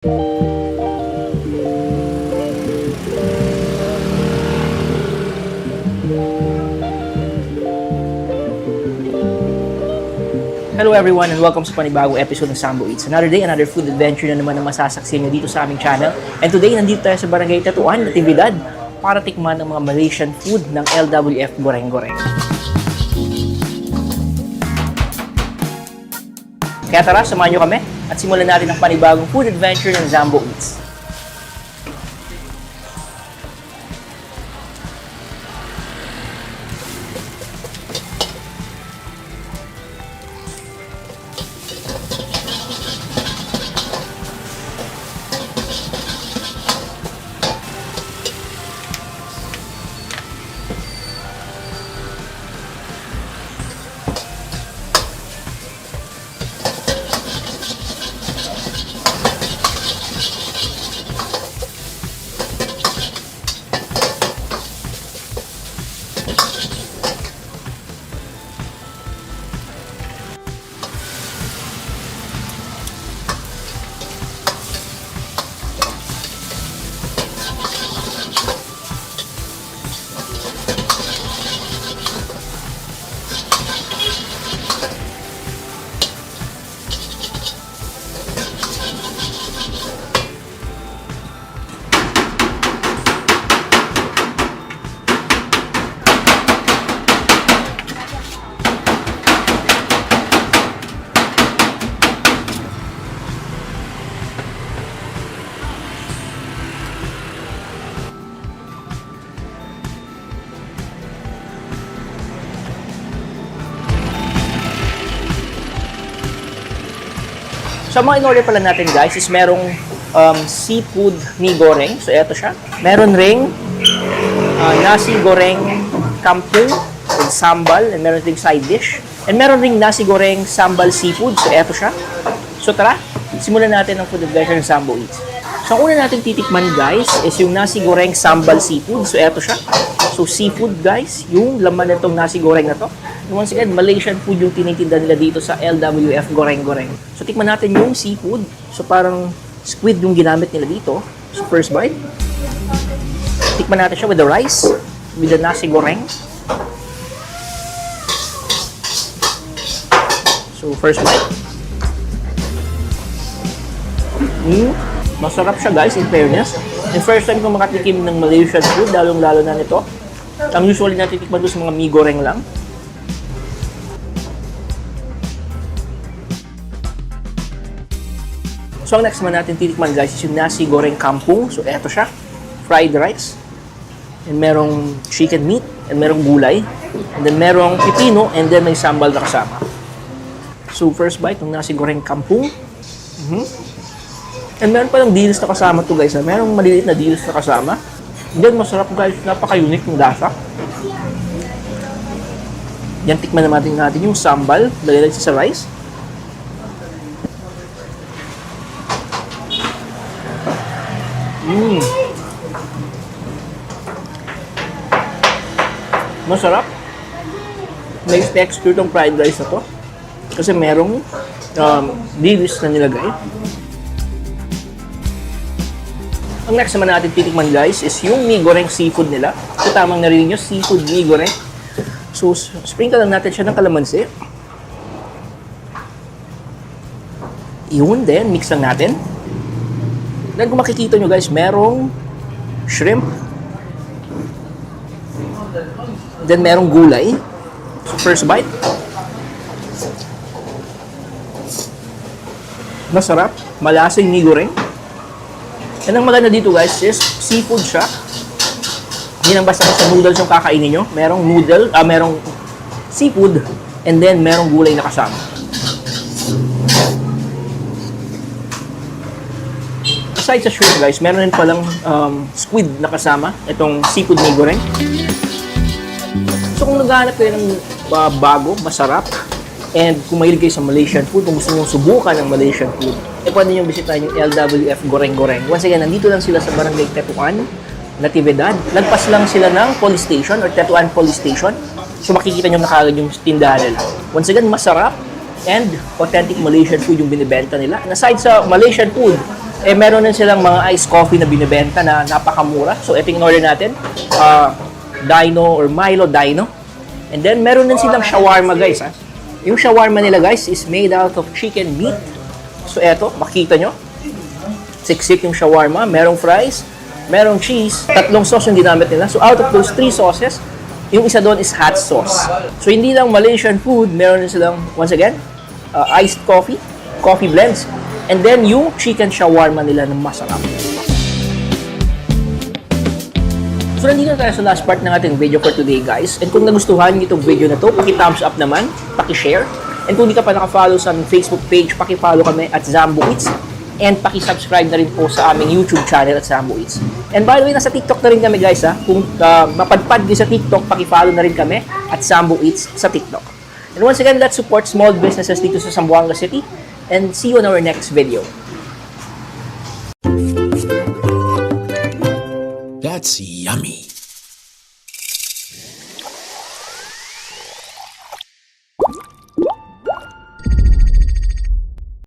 Hello everyone and welcome sa panibagong episode ng Sambo Eats. Another day, another food adventure na naman ang masasaksihan nyo dito sa aming channel. And today, nandito tayo sa Barangay Tetuan, Natividad, para tikman ng mga Malaysian food ng LWF Goreng-Goreng. Kaya tara, samahan nyo kami at simulan natin ang panibagong food adventure ng Sambo Eats. So, mga in-order pala natin guys is merong seafood mi goreng. So, eto siya. Meron ring nasi goreng kampung with sambal and meron ring side dish. And meron ring nasi goreng sambal seafood. So, eto siya. So, tara, simulan natin ang food adventure ng Sambo Eats. So, ang una natin titikman guys is yung nasi goreng sambal seafood. So, eto siya. So, seafood guys, yung laman nitong nasi goreng na to. And once again, Malaysian food yung tinitinda nila dito sa LWF Goreng-Goreng. So, tikman natin yung seafood. So, parang squid yung ginamit nila dito. So, first bite. Tikman natin siya with the rice, with the nasi goreng. So, first bite. Masarap siya guys, in fairness. And first time ko makatikim ng Malaysian food, lalong-lalo na nito. Ang usually natitikman doon sa mga mi goreng lang. So, ang next man natin titikman guys is yung nasi goreng kampung. So, eto siya. Fried rice. And merong chicken meat. And merong gulay. And then merong pipino. And then may sambal na kasama. So, first bite ng nasi goreng kampung. And meron palang dilis na kasama to guys. Merong maliliit na dilis na kasama. And then masarap guys. Napaka-unique ng lasa. Yan, tikman natin yung sambal. Lagay sa rice. Masarap. May texture tong fried rice na to. Kasi merong dilis na nilagay. Ang next naman natin titikman guys is yung mi goreng seafood nila. So tamang narinig nyo, seafood mi goreng. So sprinkle lang natin siya ng kalamansi. Yun din, mix lang natin. Then kung makikita nyo guys, merong shrimp. Then merong gulay. So first bite. Masarap. Malasing mi goreng. And ang maganda dito guys is seafood siya. Hindi lang basta sa noodles yung kakainin nyo. Merong noodle, merong seafood. And then merong gulay na kasama. Aside sa shrimp guys, meron rin palang squid na kasama. Itong seafood mi goreng. So kung naghahanap kayo ng bago, masarap, and kung mahilig kayo sa Malaysian food, kung gusto nyo subukan ng Malaysian food, pwede nyo bisitahin yung LWF Goreng-Goreng. Once again, nandito lang sila sa Barangay Tetuan, Natividad. Lagpas lang sila ng police station or Tetuan Police Station. So makikita nyo na kagad yung tindahan nila. Once again, masarap and authentic Malaysian food yung binibenta nila. And aside sa Malaysian food, Eh, meron din silang mga iced coffee na binibenta na napakamura. So, ito yung order natin. Dino or Milo Dino. And then, meron din silang shawarma, guys. Ha? Yung shawarma nila, guys, is made out of chicken meat. So, eto, makita nyo. Siksik yung shawarma. Merong fries, merong cheese. 3 sauce yung ginamit nila. So, out of those 3 sauces, yung isa doon is hot sauce. So, hindi lang Malaysian food, meron din silang, once again, iced coffee, coffee blends. And then, yung chicken shawarma nila na masarap. So, nandito na tayo sa last part ng ating video for today, guys. And kung nagustuhan niyo itong video na to, paki-thumbs up naman, paki-share. And kung hindi ka pa naka-follow sa aming Facebook page, paki-follow kami at Zambo Eats. And paki-subscribe na rin po sa aming YouTube channel at Zambo Eats. And by the way, nasa TikTok na rin kami, guys, ha. Kung mapadpad din sa TikTok, paki-follow na rin kami at Zambo Eats sa TikTok. And once again, let's support small businesses dito sa Zamboanga City. And see you on our next video. That's yummy.